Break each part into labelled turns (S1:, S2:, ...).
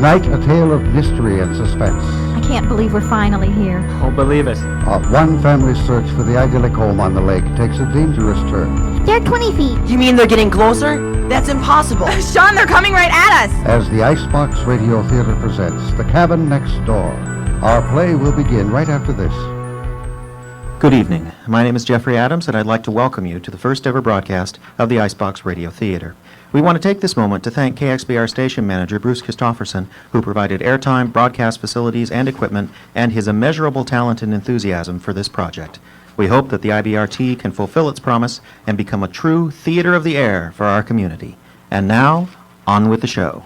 S1: Tonight, a tale of mystery and suspense.
S2: I can't believe we're finally here.
S3: Oh, believe it.
S1: One family's search for the idyllic home on the lake takes a dangerous turn.
S4: They're 20 feet.
S5: You mean they're getting closer? That's impossible.
S6: Sean, they're coming right at us.
S1: As the Icebox Radio Theater presents The Cabin Next Door. Our play will begin right after this.
S7: Good evening. My name is Jeffrey Adams, and I'd like to welcome you to the first ever broadcast of the Icebox Radio Theater. We want to take this moment to thank KXBR station manager Bruce Christofferson, who provided airtime, broadcast facilities, and equipment, and his immeasurable talent and enthusiasm for this project. We hope that the IBRT can fulfill its promise and become a true theater of the air for our community. And now, on with the show.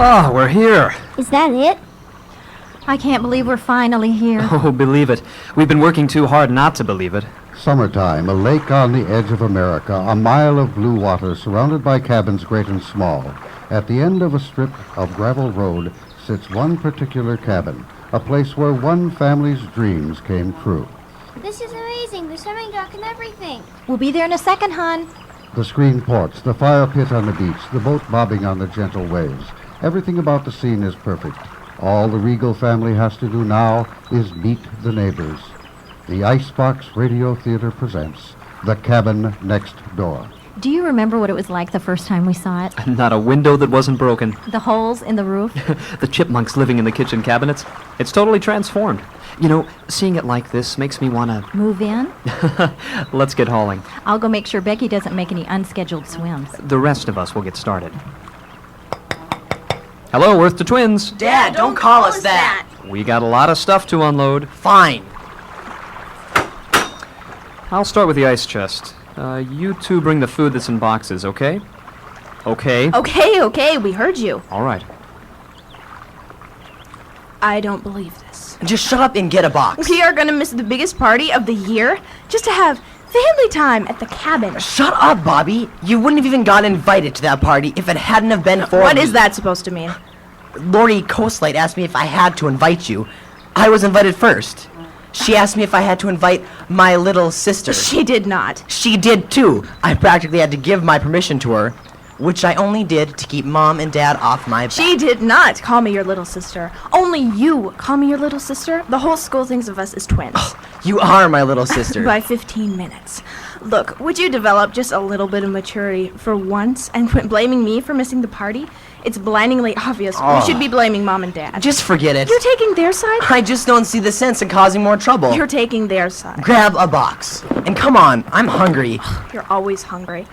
S3: Oh, we're here.
S4: Is that it?
S2: I can't believe we're finally here.
S3: Oh, believe it. We've been working too hard not to believe it.
S1: Summertime, a lake on the edge of America, a mile of blue water surrounded by cabins great and small. At the end of a strip of gravel road sits one particular cabin, a place where one family's dreams came true.
S4: This is amazing. There's swimming dock and everything.
S2: We'll be there in a second, hon.
S1: The screen porch, the fire pit on the beach, the boat bobbing on the gentle waves. Everything about the scene is perfect. All the Regal family has to do now is meet the neighbors. The Icebox Radio Theater presents The Cabin Next Door.
S2: Do you remember what it was like the first time we saw it?
S3: Not a window that wasn't broken.
S2: The holes in the roof?
S3: The chipmunks living in the kitchen cabinets. It's totally transformed. You know, seeing it like this makes me want to...
S2: Move in?
S3: Let's get hauling.
S2: I'll go make sure Becky doesn't make any unscheduled swims.
S3: The rest of us will get started. Hello, Earth to Twins.
S5: Dad, don't call us that.
S3: We got a lot of stuff to unload.
S5: Fine.
S3: I'll start with the ice chest. You two bring the food that's in boxes, okay? Okay.
S6: Okay, we heard you.
S3: All right.
S6: I don't believe this.
S5: Just shut up and get a box.
S6: We are gonna miss the biggest party of the year just to have family time at the cabin.
S5: Shut up, Bobby. You wouldn't have even got invited to that party if it hadn't have been for
S6: What
S5: me.
S6: is that supposed to mean?
S5: Lori Coastlight asked me if I had to invite you. I was invited first. She asked me if I had to invite my little sister.
S6: She did not.
S5: She did too. I practically had to give my permission to her, which I only did to keep Mom and Dad off my back.
S6: She did not call me your little sister. Only you call me your little sister. The whole school thinks of us as twins.
S5: You are my little sister.
S6: By 15 minutes. Look, would you develop just a little bit of maturity for once and quit blaming me for missing the party? It's blindingly obvious. We should be blaming Mom and Dad.
S5: Just forget it.
S6: You're taking their side?
S5: I just don't see the sense in causing more trouble.
S6: You're taking their side.
S5: Grab a box. And come on, I'm hungry.
S6: You're always hungry.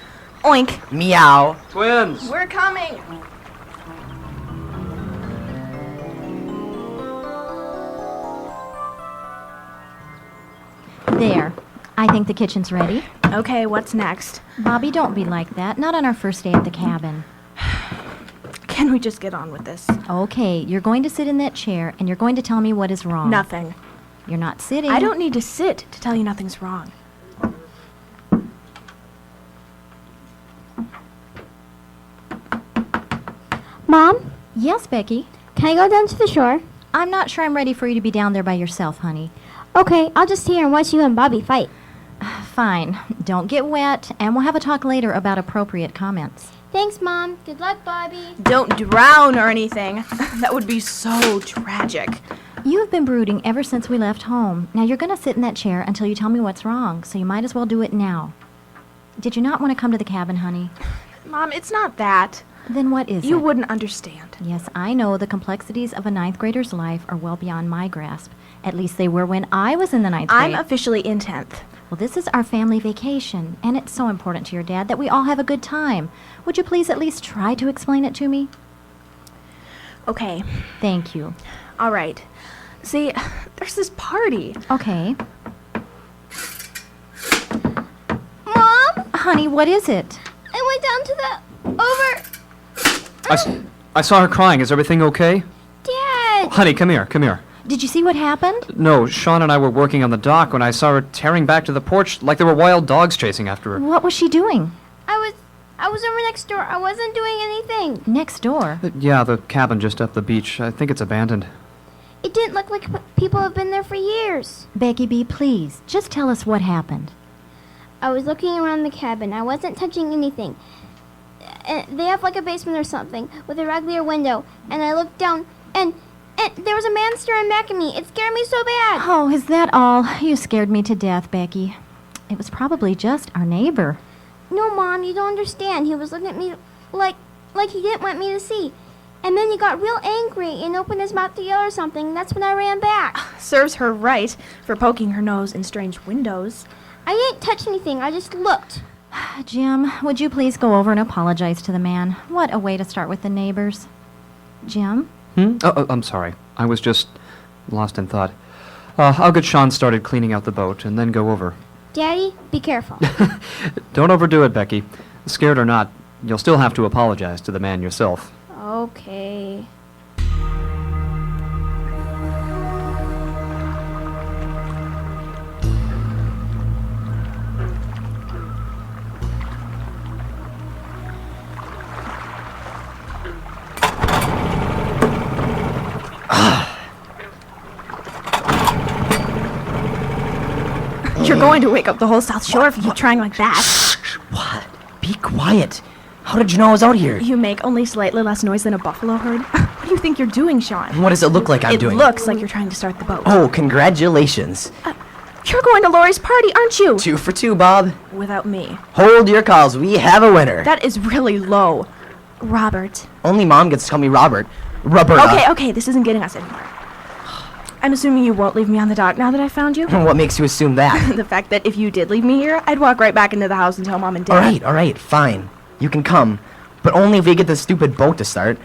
S6: Oink.
S5: Meow.
S3: Twins!
S6: We're coming.
S2: There. I think the kitchen's ready.
S6: Okay, what's next?
S2: Bobby, don't be like that. Not on our first day at the cabin.
S6: Can we just get on with this?
S2: Okay, you're going to sit in that chair, and you're going to tell me what is wrong.
S6: Nothing.
S2: You're not sitting.
S6: I don't need to sit to tell you nothing's wrong.
S4: Mom,
S2: Yes, Becky?
S4: can I go down to the shore?
S2: I'm not sure I'm ready for you to be down there by yourself, honey.
S4: Okay, I'll just stay here and watch you and Bobby fight.
S2: Fine. Don't get wet, and we'll have a talk later about appropriate comments.
S4: Thanks, Mom. Good luck, Bobby.
S6: Don't drown or anything. That would be so tragic.
S2: You have been brooding ever since we left home. Now you're going to sit in that chair until you tell me what's wrong, so you might as well do it now. Did you not want to come to the cabin, honey?
S6: Mom, it's not that.
S2: Then what is it?
S6: You wouldn't understand.
S2: Yes, I know the complexities of a ninth grader's life are well beyond my grasp. At least they were when I was in the ninth grade.
S6: I'm officially in 10th.
S2: Well, this is our family vacation, and it's so important to your dad that we all have a good time. Would you please at least try to explain it to me?
S6: Okay.
S2: Thank you.
S6: All right. See, there's this party.
S2: Okay.
S4: Mom,
S2: Honey, what is it?
S4: I went down to the
S3: I saw her crying. Is everything okay?
S4: Dad.
S3: Honey, come here.
S2: Did you see what happened?
S3: No, Sean and I were working on the dock when I saw her tearing back to the porch like there were wild dogs chasing after her.
S2: What was she doing?
S4: I was over next door. I wasn't doing anything.
S2: Next door?
S3: Yeah, the cabin just up the beach. I think it's abandoned.
S4: It didn't look like people have been there for years.
S2: Becky B, please, just tell us what happened.
S4: I was looking around the cabin. I wasn't touching anything. They have like a basement or something with a regular window. And I looked down, and there was a man staring back at me. It scared me so bad.
S2: Oh, is that all? You scared me to death, Becky. It was probably just our neighbor.
S4: No, Mom, you don't understand. He was looking at me like he didn't want me to see. And then he got real angry and opened his mouth to yell or something. That's when I ran back.
S6: Serves her right for poking her nose in strange windows.
S4: I didn't touch anything. I just looked.
S2: Jim, would you please go over and apologize to the man? What a way to start with the neighbors. Jim?
S3: Oh, I'm sorry. I was just lost in thought. I'll get Sean started cleaning out the boat and then go over.
S4: Daddy, be careful.
S3: Don't overdo it, Becky. Scared or not, you'll still have to apologize to the man yourself.
S4: Okay.
S6: You're going to wake up the whole South Shore if you keep trying like that.
S5: What? Be quiet. How did you know I was out here?
S6: You make only slightly less noise than a buffalo herd. What do you think you're doing, Sean?
S5: What does it look like I'm doing?
S6: It looks like you're trying to start the boat.
S5: Oh, congratulations.
S6: You're going to Lori's party, aren't you?
S5: 2 for 2, Bob.
S6: Without me.
S5: Hold your calls. We have a winner.
S6: That is really low. Robert.
S5: Only Mom gets to call me Robert. Roberta.
S6: Okay, this isn't getting us anywhere. I'm assuming you won't leave me on the dock now that I found you?
S5: What makes you assume that?
S6: The fact that if you did leave me here, I'd walk right back into the house and tell Mom and Dad.
S5: All right, fine. You can come. But only if we get this stupid boat to start.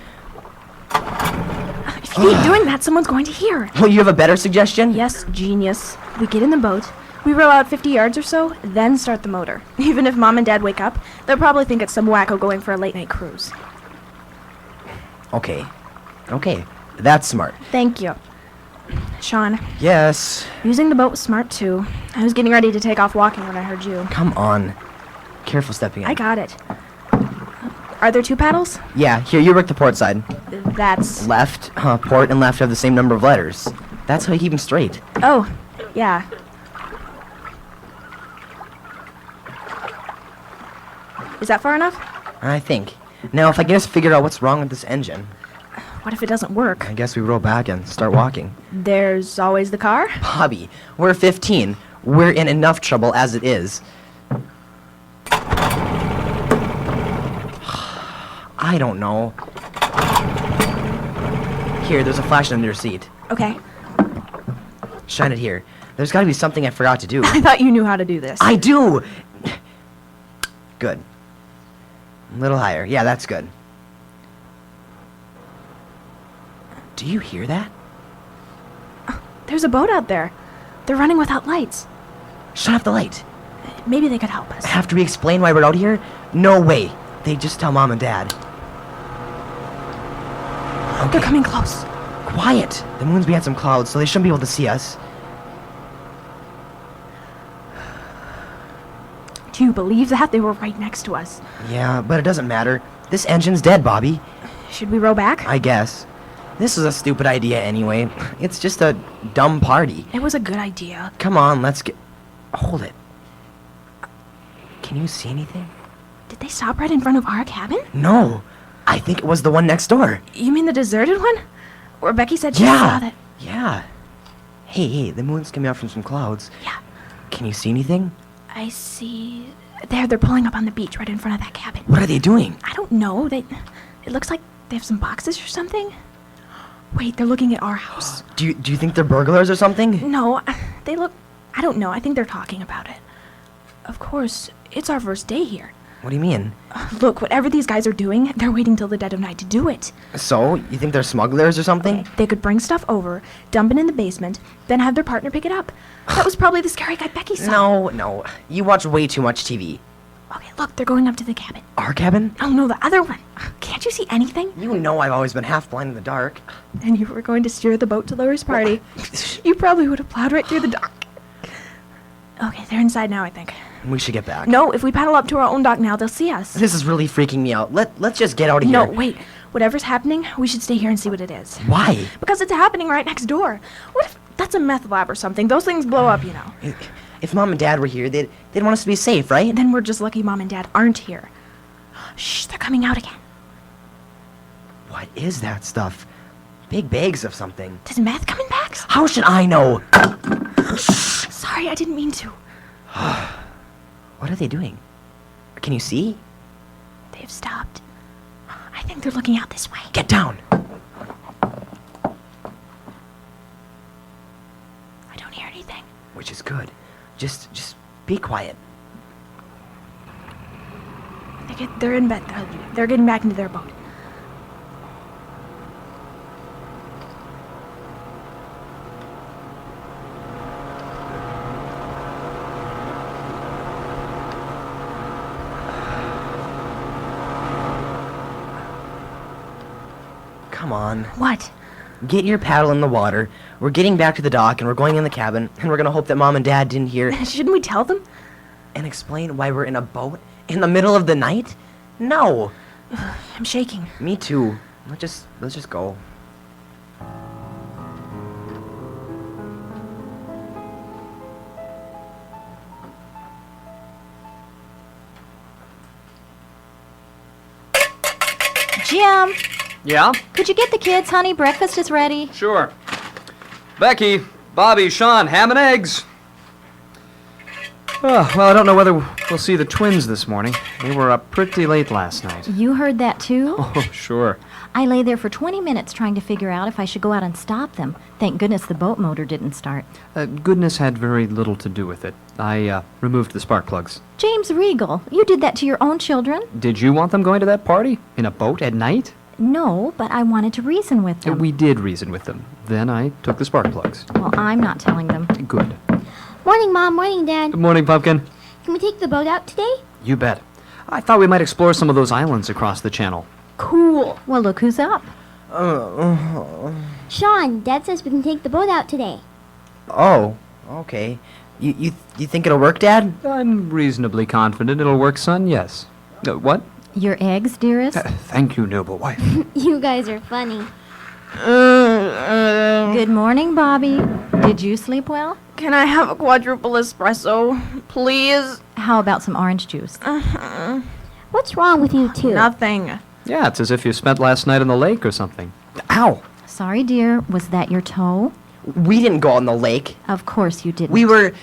S6: If you keep doing that, someone's going to hear.
S5: Well, you have a better suggestion?
S6: Yes, genius. We get in the boat, we row out 50 yards or so, then start the motor. Even if Mom and Dad wake up, they'll probably think it's some wacko going for a late-night cruise.
S5: Okay. That's smart.
S6: Thank you. Sean,
S5: Yes.
S6: using the boat was smart, too. I was getting ready to take off walking when I heard you.
S5: Come on. Careful stepping in.
S6: I got it. Are there 2 paddles?
S5: Yeah, here, you work the port side.
S6: That's...
S5: Left, port and left have the same number of letters. That's how you keep them straight.
S6: Oh, yeah. Is that far enough?
S5: I think. Now, if I can just figure out what's wrong with this engine,
S6: What if it doesn't work?
S5: I guess we row back and start walking.
S6: There's always the car?
S5: Bobby, we're 15. We're in enough trouble as it is. I don't know. Here, there's a flash under your seat.
S6: Okay.
S5: Shine it here. There's gotta be something I forgot to do.
S6: I thought you knew how to do this.
S5: I do! Good. A little higher. Yeah, that's good. Do you hear that?
S6: There's a boat out there. They're running without lights.
S5: Shut off the light.
S6: Maybe they could help us.
S5: After we explain why we're out here? No way. They just tell Mom and Dad.
S6: They're coming close.
S5: Quiet. The moon's behind some clouds, so they shouldn't be able to see us.
S6: Do you believe that? They were right next to us.
S5: Yeah, but it doesn't matter. This engine's dead, Bobby.
S6: Should we row back?
S5: I guess. This is a stupid idea anyway. It's just a dumb party.
S6: It was a good idea.
S5: Come on, let's get... Hold it. Can you see anything?
S6: Did they stop right in front of our cabin?
S5: No. I think it was the one next door.
S6: You mean the deserted one? Where Becky said she saw that...
S5: Yeah. Hey, the moon's coming out from some clouds.
S6: Yeah.
S5: Can you see anything?
S6: I see... They're pulling up on the beach right in front of that cabin.
S5: What are they doing?
S6: I don't know. It looks like they have some boxes or something. Wait, they're looking at our house.
S5: Do you think they're burglars or something?
S6: No, they look... I don't know. I think they're talking about it. Of course, it's our first day here.
S5: What do you mean?
S6: Look, whatever these guys are doing, they're waiting till the dead of night to do it.
S5: So, you think they're smugglers or something?
S6: Okay, they could bring stuff over, dump it in the basement, then have their partner pick it up. That was probably the scary guy Becky saw.
S5: No. You watch way too much TV.
S6: Okay, look, they're going up to the cabin.
S5: Our cabin?
S6: Oh, no, the other one. Can't you see anything?
S5: You know I've always been half blind in the dark.
S6: And you were going to steer the boat to Lori's party. You probably would have plowed right through the dock. Okay, they're inside now, I think.
S5: We should get back.
S6: No, if we paddle up to our own dock now, they'll see us.
S5: This is really freaking me out. Let's just get out of here.
S6: No, wait. Whatever's happening, we should stay here and see what it is.
S5: Why?
S6: Because it's happening right next door. What if that's a meth lab or something? Those things blow up, you know.
S5: If Mom and Dad were here, they'd want us to be safe, right?
S6: Then we're just lucky Mom and Dad aren't here. Shh, they're coming out again.
S5: What is that stuff? Big bags of something.
S6: Does meth come in bags?
S5: How should I know?
S6: Sorry, I didn't mean to.
S5: What are they doing? Can you see?
S6: They've stopped. I think they're looking out this way.
S5: Get down!
S6: I don't hear anything.
S5: Which is good. Just be quiet.
S6: They're in bed. They're getting back into their boat.
S5: Come on.
S6: What?
S5: Get your paddle in the water. We're getting back to the dock, and we're going in the cabin, and we're gonna hope that Mom and Dad didn't hear.
S6: Shouldn't we tell them?
S5: And explain why we're in a boat in the middle of the night? No.
S6: I'm shaking.
S5: Me too. Let's just go.
S2: Jim,
S3: Yeah?
S2: could you get the kids, honey? Breakfast is ready.
S3: Sure. Becky, Bobby, Sean, ham and eggs. Oh, well, I don't know whether we'll see the twins this morning. They were up pretty late last night.
S2: You heard that too?
S3: Oh, sure.
S2: I lay there for 20 minutes trying to figure out if I should go out and stop them. Thank goodness the boat motor didn't start.
S3: Goodness had very little to do with it. I removed the spark plugs.
S2: James Regal, you did that to your own children?
S3: Did you want them going to that party? In a boat at night?
S2: No, but I wanted to reason with them.
S3: We did reason with them. Then I took the spark plugs.
S2: Well, I'm not telling them.
S3: Good.
S4: Morning, Mom. Morning, Dad.
S3: Good morning, Pumpkin.
S4: Can we take the boat out today?
S3: You bet. I thought we might explore some of those islands across the channel.
S2: Cool. Well, look who's up.
S4: Sean, Dad says we can take the boat out today.
S5: Oh, okay. You think it'll work, Dad?
S3: I'm reasonably confident it'll work, son, yes. What?
S2: Your eggs, dearest?
S3: Thank you, noble wife.
S4: You guys are funny.
S2: Good morning, Bobby. Did you sleep well?
S6: Can I have a quadruple espresso, please?
S2: How about some orange juice?
S4: What's wrong with you two?
S6: Nothing.
S3: Yeah, it's as if you spent last night on the lake or something. Ow!
S2: Sorry, dear. Was that your toe?
S5: We didn't go on the lake.
S2: Of course you didn't.
S5: We were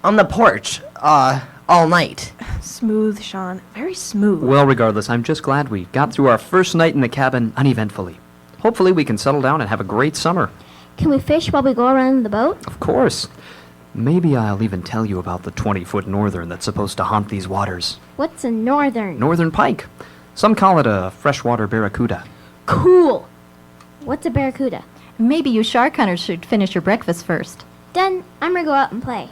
S5: on the porch, all night.
S6: Smooth, Sean. Very smooth.
S3: Well, regardless, I'm just glad we got through our first night in the cabin uneventfully. Hopefully we can settle down and have a great summer.
S4: Can we fish while we go around the boat?
S3: Of course. Maybe I'll even tell you about the 20-foot northern that's supposed to haunt these waters.
S4: What's a northern?
S3: Northern pike. Some call it a freshwater barracuda.
S4: Cool. What's a barracuda?
S2: Maybe you shark hunters should finish your breakfast first.
S4: Then I'm gonna go out and play.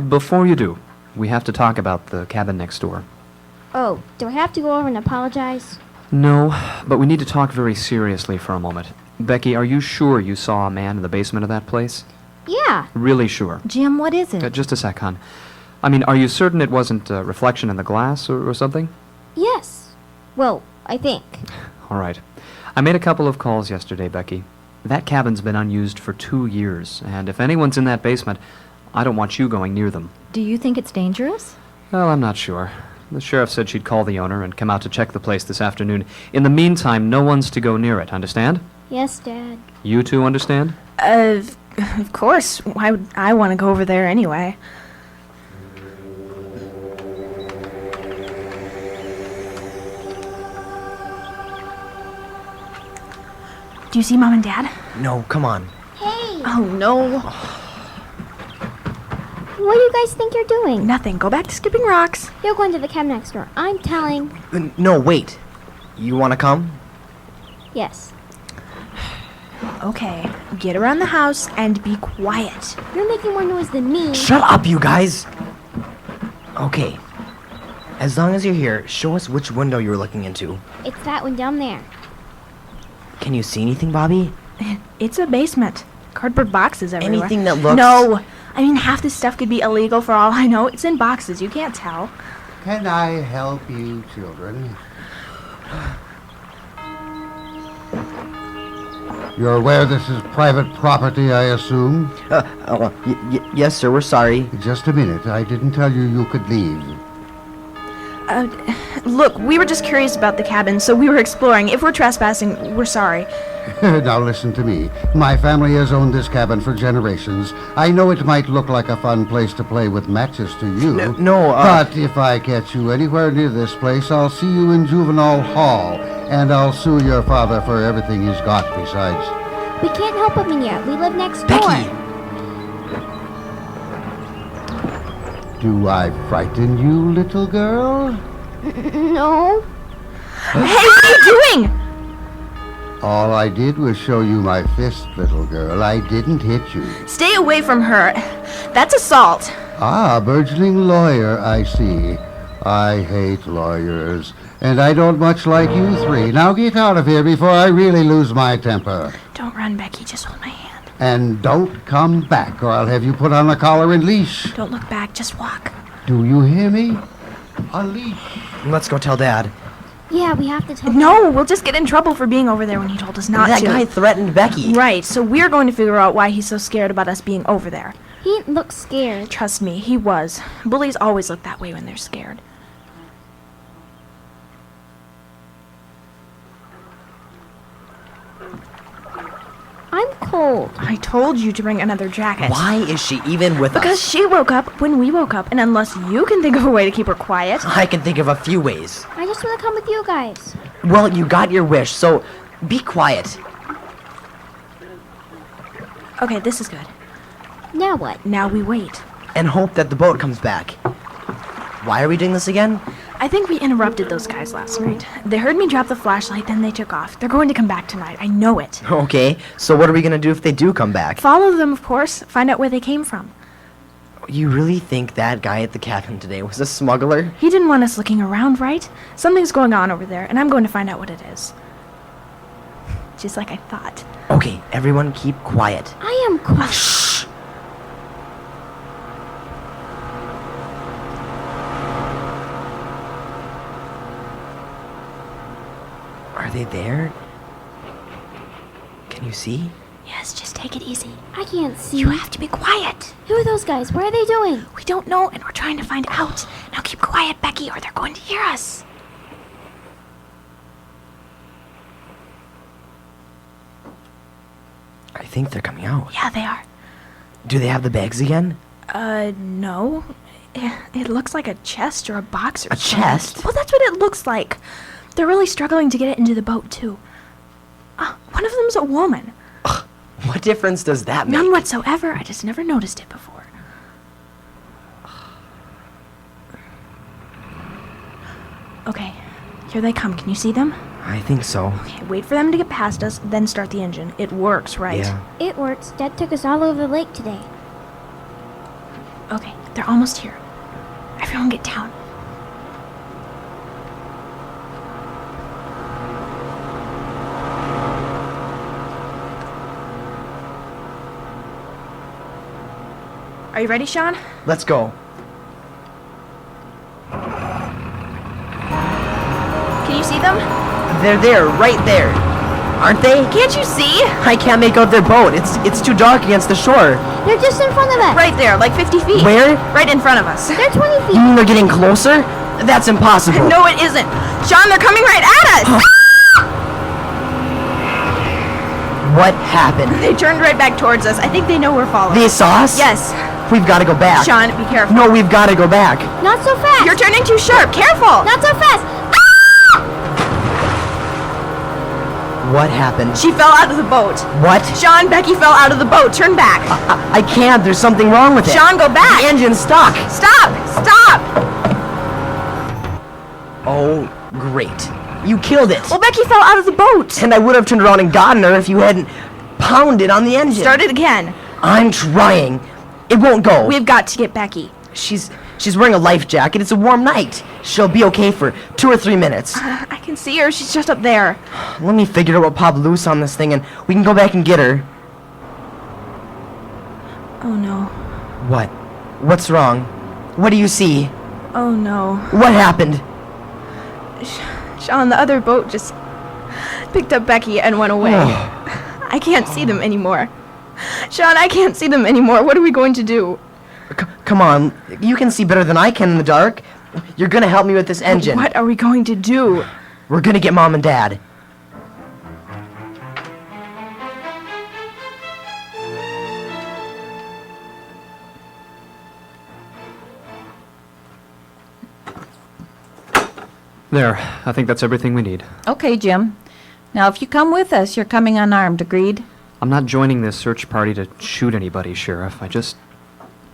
S3: Before you do, we have to talk about the cabin next door.
S4: Oh, do I have to go over and apologize?
S3: No, but we need to talk very seriously for a moment. Becky, are you sure you saw a man in the basement of that place?
S4: Yeah.
S3: Really sure?
S2: Jim, what is it?
S3: Just a sec, hon. I mean, are you certain it wasn't a reflection in the glass or something?
S4: Yes. Well, I think.
S3: All right. I made a couple of calls yesterday, Becky. That cabin's been unused for 2 years, and if anyone's in that basement, I don't want you going near them.
S2: Do you think it's dangerous?
S3: Well, I'm not sure. The sheriff said she'd call the owner and come out to check the place this afternoon. In the meantime, no one's to go near it, understand?
S4: Yes, Dad.
S3: You two understand?
S6: Of course. Why would I want to go over there anyway? Do you see Mom and Dad?
S5: No, come on.
S4: Hey!
S6: Oh, no.
S4: What do you guys think you're doing?
S6: Nothing. Go back to skipping rocks.
S4: You're going to the cabin next door. I'm telling.
S5: No, wait. You want to come?
S4: Yes.
S6: Okay. Get around the house and be quiet.
S4: You're making more noise than me.
S5: Shut up, you guys! Okay. As long as you're here, show us which window you're looking into.
S4: It's that one down there.
S5: Can you see anything, Bobby?
S6: It's a basement. Cardboard boxes everywhere.
S5: Anything that looks...
S6: No. I mean, half this stuff could be illegal for all I know. It's in boxes. You can't tell.
S1: Can I help you, children? You're aware this is private property, I assume?
S5: Yes, sir, we're sorry.
S1: Just a minute. I didn't tell you you could leave.
S6: Look, we were just curious about the cabin, so we were exploring. If we're trespassing, we're sorry.
S1: Now listen to me. My family has owned this cabin for generations. I know it might look like a fun place to play with matches to you. But if I catch you anywhere near this place, I'll see you in juvenile hall, and I'll sue your father for everything he's got besides.
S4: We can't help him yet. We live next
S5: Becky!
S4: door.
S1: Do I frighten you, little girl?
S4: No.
S6: Hey, what are you doing?
S1: All I did was show you my fist, little girl. I didn't hit you.
S6: Stay away from her. That's assault.
S1: Ah, burgeoning lawyer, I see. I hate lawyers, and I don't much like you three. Now get out of here before I really lose my temper.
S6: Don't run, Becky. Just hold my hand.
S1: And don't come back, or I'll have you put on a collar and leash.
S6: Don't look back. Just walk.
S1: Do you hear me? A leash.
S5: Let's go tell Dad.
S4: Yeah, we have to tell
S6: No, we'll just get in trouble for being over there when he told us not
S5: That
S6: to.
S5: guy threatened Becky.
S6: Right, so we're going to figure out why he's so scared about us being over there.
S4: He looks scared.
S6: Trust me, he was. Bullies always look that way when they're scared.
S4: I'm cold.
S6: I told you to bring another jacket.
S5: Why is she even with
S6: Because
S5: us?
S6: she woke up when we woke up, and unless you can think of a way to keep her quiet.
S5: I can think of a few ways.
S4: I just want to come with you guys.
S5: Well, you got your wish, so be quiet.
S6: Okay, this is good.
S4: Now what?
S6: Now we wait.
S5: And hope that the boat comes back. Why are we doing this again?
S6: I think we interrupted those guys last night. They heard me drop the flashlight, then they took off. They're going to come back tonight. I know it.
S5: Okay, so what are we gonna do if they do come back?
S6: Follow them, of course. Find out where they came from.
S5: You really think that guy at the cabin today was a smuggler?
S6: He didn't want us looking around, right? Something's going on over there, and I'm going to find out what it is. Just like I thought.
S5: Okay, everyone keep quiet.
S4: I am cold.
S5: Shh! Are they there? Can you see?
S6: Yes, just take it easy.
S4: I can't see.
S6: You have to be quiet.
S4: Who are those guys? What are they doing?
S6: We don't know, and we're trying to find out. Now keep quiet, Becky, or they're going to hear us.
S5: I think they're coming out.
S6: Yeah, they are.
S5: Do they have the bags again?
S6: No. It looks like a chest or a box or
S5: A
S6: something.
S5: chest?
S6: Well, that's what it looks like. They're really struggling to get it into the boat, too. One of them's a woman.
S5: What difference does that make?
S6: None whatsoever. I just never noticed it before. Okay, here they come. Can you see them?
S5: I think so.
S6: Okay, wait for them to get past us, then start the engine. It works, right?
S5: Yeah.
S4: It works. Dad took us all over the lake today.
S6: Okay, they're almost here. Everyone get down. Are you ready, Sean?
S5: Let's go.
S6: Can you see them?
S5: They're there, right there. Aren't they?
S6: Can't you see?
S5: I can't make out their boat. It's too dark against the shore.
S4: They're just in front of us.
S6: Right there, like 50 feet.
S5: Where?
S6: Right in front of us.
S4: They're 20
S5: You
S4: feet.
S5: mean they're getting closer? That's impossible.
S6: No, it isn't. Sean, they're coming right at us.
S5: What happened?
S6: They turned right back towards us. I think they know we're following.
S5: They saw us?
S6: Yes.
S5: We've got to go back.
S6: Sean, be careful.
S5: No, we've got to go back.
S4: Not so fast.
S6: You're turning too sharp. Careful.
S4: Not so fast.
S5: What happened?
S6: She fell out of the boat.
S5: What?
S6: Sean, Becky fell out of the boat. Turn back.
S5: I can't. There's something wrong with it.
S6: Sean, go back.
S5: The engine's stuck.
S6: Stop. Stop.
S5: Oh, great. You killed it.
S6: Well, Becky fell out of the boat.
S5: And I would have turned around and gotten her if you hadn't pounded on the engine.
S6: Start it again.
S5: I'm trying. It won't go.
S6: We've got to get Becky.
S5: She's wearing a life jacket. It's a warm night. She'll be okay for 2 or 3 minutes.
S6: I can see her. She's just up there.
S5: Let me figure out what popped loose on this thing and we can go back and get her.
S6: Oh, no.
S5: What? What's wrong? What do you see?
S6: Oh, no.
S5: What happened?
S6: Sean, the other boat just picked up Becky and went away. I can't see them anymore. Sean, I can't see them anymore. What are we going to do?
S5: Come on, you can see better than I can in the dark. You're gonna help me with this engine.
S6: What are we going to do?
S5: We're gonna get Mom and Dad.
S3: There, I think that's everything we need.
S8: Okay, Jim. Now, if you come with us, you're coming unarmed, agreed?
S3: I'm not joining this search party to shoot anybody, Sheriff. I just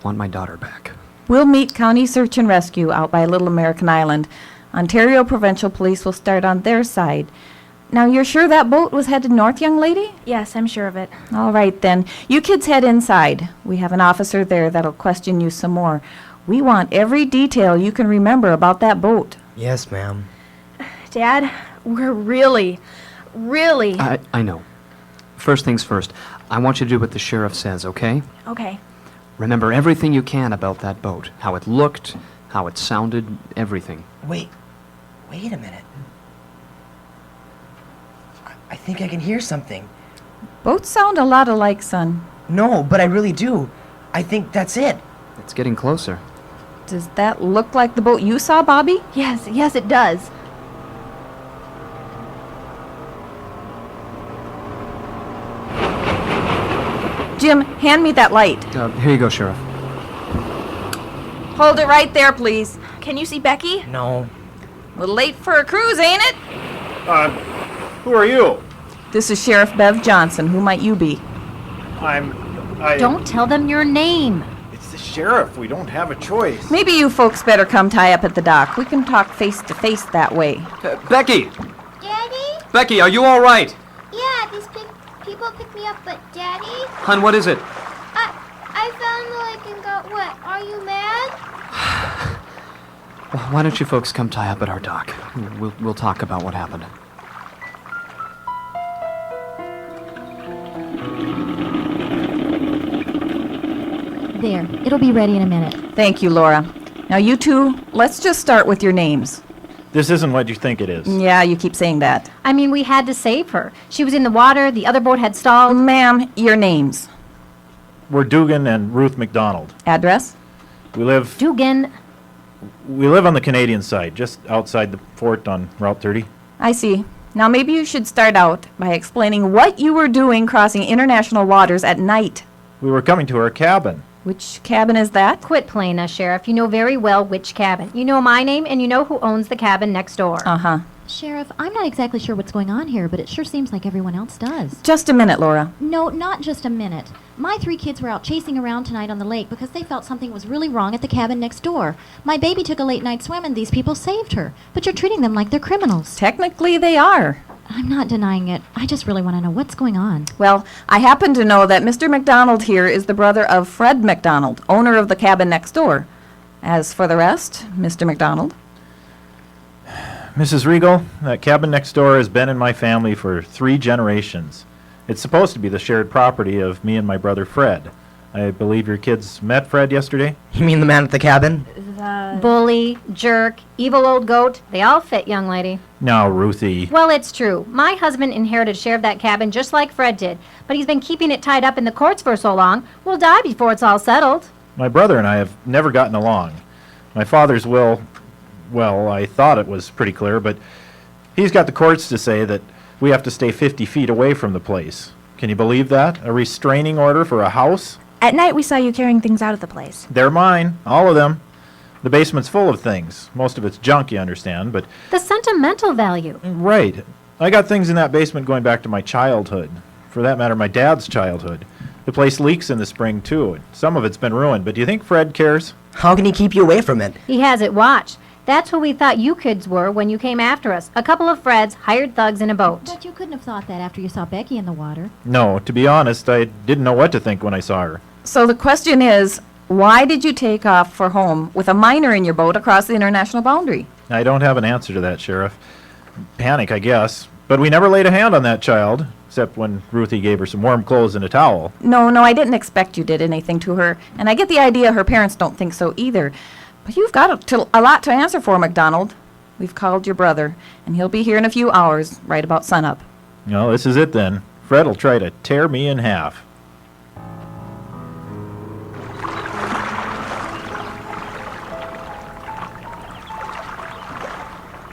S3: want my daughter back.
S8: We'll meet County Search and Rescue out by Little American Island. Ontario Provincial Police will start on their side. Now, you're sure that boat was headed north, young lady?
S6: Yes, I'm sure of it.
S8: All right, then. You kids head inside. We have an officer there that'll question you some more. We want every detail you can remember about that boat.
S5: Yes, ma'am.
S6: Dad, we're really...
S3: I know. First things first, I want you to do what the sheriff says, okay?
S6: Okay.
S3: Remember everything you can about that boat. How it looked, how it sounded, everything.
S5: Wait a minute. I think I can hear something.
S8: Boats sound a lot alike, son.
S5: No, but I really do. I think that's it.
S3: It's getting closer.
S8: Does that look like the boat you saw, Bobby?
S6: Yes, it does.
S8: Jim, hand me that light.
S3: Here you go, Sheriff.
S8: Hold it right there, please.
S6: Can you see Becky?
S5: No.
S8: A little late for a cruise, ain't it?
S9: Who are you?
S8: This is Sheriff Bev Johnson. Who might you be?
S2: Don't tell them your name.
S9: It's the sheriff. We don't have a choice.
S8: Maybe you folks better come tie up at the dock. We can talk face to face that way.
S3: Becky!
S4: Daddy?
S3: Becky, are you all right?
S4: Yeah, these people picked me up, but Daddy?
S3: Hon, what is it?
S4: I fell in the lake and got wet. Are you mad?
S3: Well, why don't you folks come tie up at our dock? We'll talk about what happened.
S2: There, it'll be ready in a minute.
S8: Thank you, Laura. Now, you two, let's just start with your names.
S9: This isn't what you think it is.
S8: Yeah, you keep saying that.
S2: I mean, we had to save her. She was in the water, the other boat had stalled.
S8: Ma'am, your names.
S9: We're Dugan and Ruth McDonald.
S8: Address?
S9: We live
S2: Dugan.
S9: on the Canadian side, just outside the fort on Route 30.
S8: I see. Now, maybe you should start out by explaining what you were doing crossing international waters at night.
S9: We were coming to our cabin.
S8: Which cabin is that?
S2: Quit playing us, Sheriff. You know very well which cabin. You know my name, and you know who owns the cabin next door.
S8: Uh-huh.
S2: Sheriff, I'm not exactly sure what's going on here, but it sure seems like everyone else does.
S8: Just a minute, Laura.
S2: No, not just a minute. My 3 kids were out chasing around tonight on the lake because they felt something was really wrong at the cabin next door. My baby took a late night swim and these people saved her. But you're treating them like they're criminals.
S8: Technically, they are.
S2: I'm not denying it. I just really want to know what's going on.
S8: Well, I happen to know that Mr. McDonald here is the brother of Fred McDonald, owner of the cabin next door. As for the rest, Mr. McDonald.
S9: Mrs. Regal, that cabin next door has been in my family for 3 generations. It's supposed to be the shared property of me and my brother Fred. I believe your kids met Fred yesterday?
S5: You mean the man at the cabin?
S2: Bully, jerk, evil old goat, they all fit, young lady.
S9: No, Ruthie.
S2: Well, it's true. My husband inherited share of that cabin just like Fred did, but he's been keeping it tied up in the courts for so long, we'll die before it's all settled.
S9: My brother and I have never gotten along. My father's will, well, I thought it was pretty clear, but he's got the courts to say that we have to stay 50 feet away from the place. Can you believe that? A restraining order for a house?
S6: At night, we saw you carrying things out of the place.
S9: They're mine, all of them. The basement's full of things. Most of it's junk, you understand, but...
S2: The sentimental value.
S9: Right. I got things in that basement going back to my childhood. For that matter, my dad's childhood. The place leaks in the spring, too. Some of it's been ruined, but do you think Fred cares?
S5: How can he keep you away from it?
S2: He has it watched. That's who we thought you kids were when you came after us. A couple of Freds, hired thugs in a boat. But you couldn't have thought that after you saw Becky in the water.
S9: No, to be honest, I didn't know what to think when I saw her.
S8: So the question is, why did you take off for home with a minor in your boat across the international boundary?
S9: I don't have an answer to that, Sheriff. Panic, I guess. But we never laid a hand on that child, except when Ruthie gave her some warm clothes and a towel.
S8: No, I didn't expect you did anything to her, and I get the idea her parents don't think so either. But you've got a lot to answer for, McDonald. We've called your brother, and he'll be here in a few hours, right about sunup.
S9: Well, this is it then. Fred'll try to tear me in half.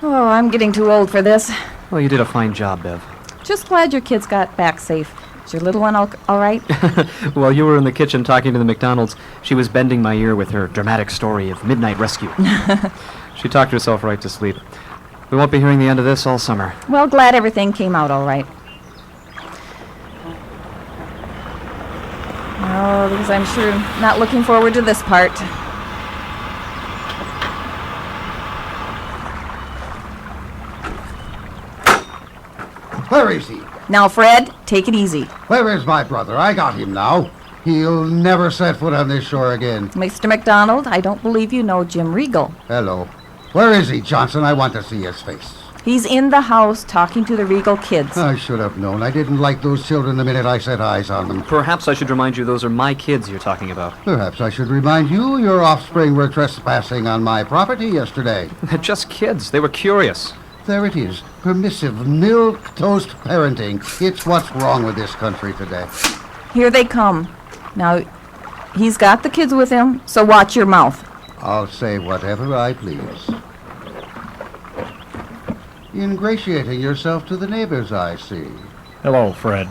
S8: Oh, I'm getting too old for this.
S3: Well, you did a fine job, Bev.
S8: Just glad your kids got back safe. Is your little one all right?
S3: While you were in the kitchen talking to the McDonalds, she was bending my ear with her dramatic story of midnight rescue. She talked herself right to sleep. We won't be hearing the end of this all summer.
S8: Well, glad everything came out all right. Oh, because I'm sure not looking forward to this part.
S1: Where is he?
S8: Now, Fred, take it easy.
S1: Where is my brother? I got him now. He'll never set foot on this shore again.
S8: Mr. McDonald, I don't believe you know Jim Regal.
S1: Hello. Where is he, Johnson? I want to see his face.
S8: He's in the house talking to the Regal kids.
S1: I should have known. I didn't like those children the minute I set eyes on them.
S3: Perhaps I should remind you those are my kids you're talking about.
S1: Perhaps I should remind you your offspring were trespassing on my property yesterday.
S3: They're just kids. They were curious.
S1: There it is. Permissive, milquetoast parenting. It's what's wrong with this country today.
S8: Here they come. Now, he's got the kids with him, so watch your mouth.
S1: I'll say whatever I please. Ingratiating yourself to the neighbors, I see.
S9: Hello, Fred.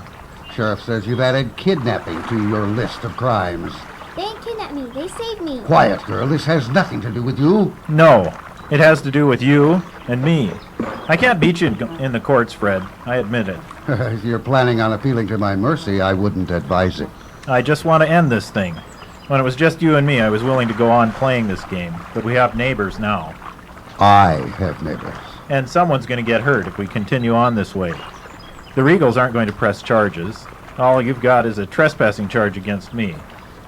S1: Sheriff says you've added kidnapping to your list of crimes.
S4: They didn't kidnap me. They saved me.
S1: Quiet, girl. This has nothing to do with you.
S9: No, it has to do with you and me. I can't beat you in the courts, Fred. I admit it.
S1: If you're planning on appealing to my mercy, I wouldn't advise it.
S9: I just want to end this thing. When it was just you and me, I was willing to go on playing this game. But we have neighbors now.
S1: I have neighbors.
S9: And someone's going to get hurt if we continue on this way. The Regals aren't going to press charges. All you've got is a trespassing charge against me.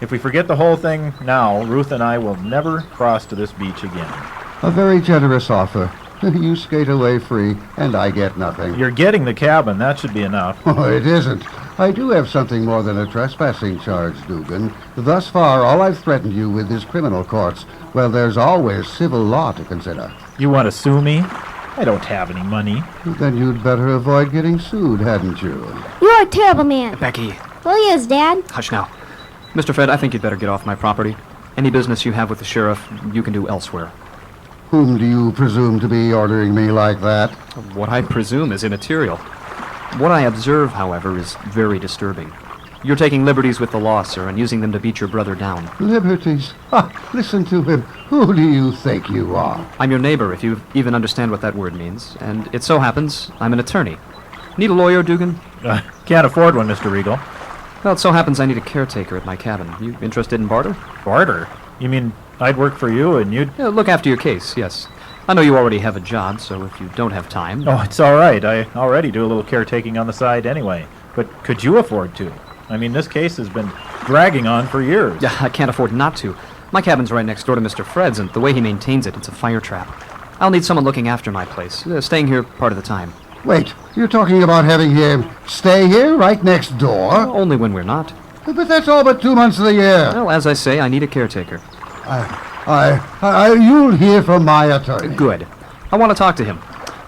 S9: If we forget the whole thing now, Ruth and I will never cross to this beach again.
S1: A very generous offer. You skate away free, and I get nothing.
S9: You're getting the cabin. That should be enough.
S1: Oh, it isn't. I do have something more than a trespassing charge, Dugan. Thus far, all I've threatened you with is criminal courts. Well, there's always civil law to consider.
S9: You want to sue me? I don't have any money.
S1: Then you'd better avoid getting sued, hadn't you?
S4: You're a terrible man.
S3: Becky,
S4: Well, he is, Dad.
S3: hush now. Mr. Fred, I think you'd better get off my property. Any business you have with the sheriff, you can do elsewhere.
S1: Whom do you presume to be ordering me like that?
S3: What I presume is immaterial. What I observe, however, is very disturbing. You're taking liberties with the law, sir, and using them to beat your brother down.
S1: Liberties? Ha! Listen to him. Who do you think you are?
S3: I'm your neighbor, if you even understand what that word means, and it so happens I'm an attorney. Need a lawyer, Dugan?
S9: Can't afford one, Mr. Regal.
S3: Well, it so happens I need a caretaker at my cabin. You interested in barter?
S9: Barter? You mean I'd work for you and you'd...
S3: Yeah, look after your case, yes. I know you already have a job, so if you don't have time...
S9: Oh, it's all right. I already do a little caretaking on the side anyway. But could you afford to? I mean, this case has been dragging on for years.
S3: Yeah, I can't afford not to. My cabin's right next door to Mr. Fred's, and the way he maintains it, it's a fire trap. I'll need someone looking after my place, staying here part of the time.
S1: Wait, you're talking about having him stay here right next door?
S3: Only when we're not.
S1: But that's all but 2 months of the year.
S3: Well, as I say, I need a caretaker.
S1: You'll hear from my attorney.
S3: Good. I want to talk to him.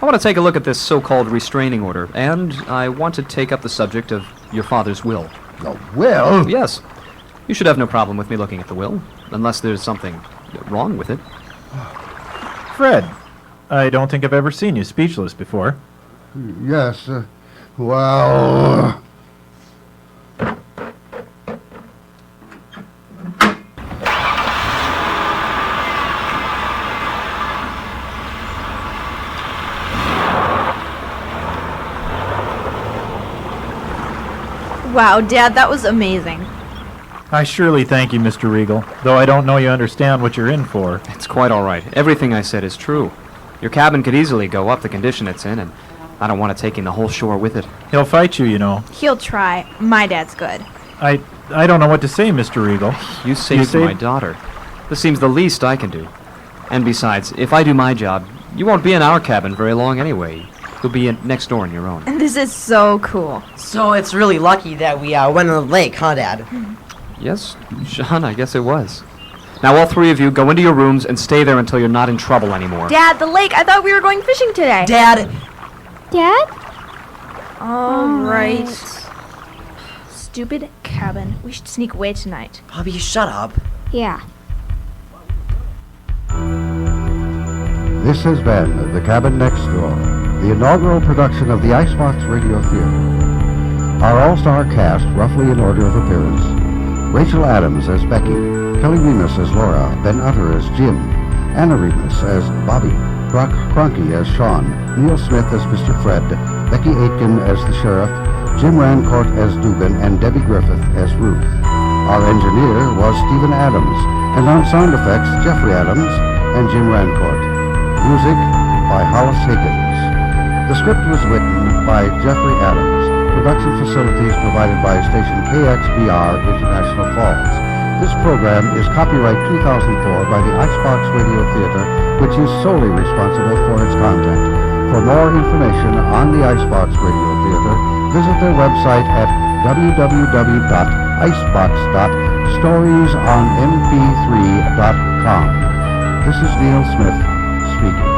S3: I want to take a look at this so-called restraining order, and I want to take up the subject of your father's will.
S1: The will?
S3: Yes. You should have no problem with me looking at the will, unless there's something wrong with it.
S9: Fred, I don't think I've ever seen you speechless before.
S1: Yes, well...
S6: Wow, Dad, that was amazing.
S9: I surely thank you, Mr. Regal, though I don't know you understand what you're in for.
S3: It's quite all right. Everything I said is true. Your cabin could easily go up the condition it's in, and I don't want to take in the whole shore with it.
S9: He'll fight you, you know.
S6: He'll try. My dad's good.
S9: I don't know what to say, Mr. Regal.
S3: You saved my daughter. This seems the least I can do. And besides, if I do my job, you won't be in our cabin very long anyway. You'll be next door in your own.
S6: And this is so cool.
S5: So it's really lucky that we went on the lake, huh, Dad?
S3: Yes, Sean, I guess it was. Now all three of you go into your rooms and stay there until you're not in trouble anymore.
S6: Dad, the lake. I thought we were going fishing today.
S5: Dad!
S4: Dad?
S6: All right. stupid cabin. We should sneak away tonight.
S5: Bobby, shut up.
S4: Yeah.
S1: This has been The Cabin Next Door, the inaugural production of the Icebox Radio Theater. Our all-star cast, roughly in order of appearance: Rachel Adams as Becky, Kelly Remus as Laura, Ben Utter as Jim, Anna Remus as Bobby, Brock Cronky as Sean, Neil Smith as Mr. Fred, Becky Aitken as the Sheriff, Jim Rancourt as Dubin, and Debbie Griffith as Ruth. Our engineer was Stephen Adams, and on sound effects, Jeffrey Adams and Jim Rancourt. Music by Hollis Higgins. The script was written by Jeffrey Adams. Production facilities provided by station KXBR International Falls. This program is copyright 2004 by the Icebox Radio Theater, which is solely responsible for its content. For more information on the Icebox Radio Theater, visit their website at www.icebox.storiesonmp3.com. This is Neil Smith speaking.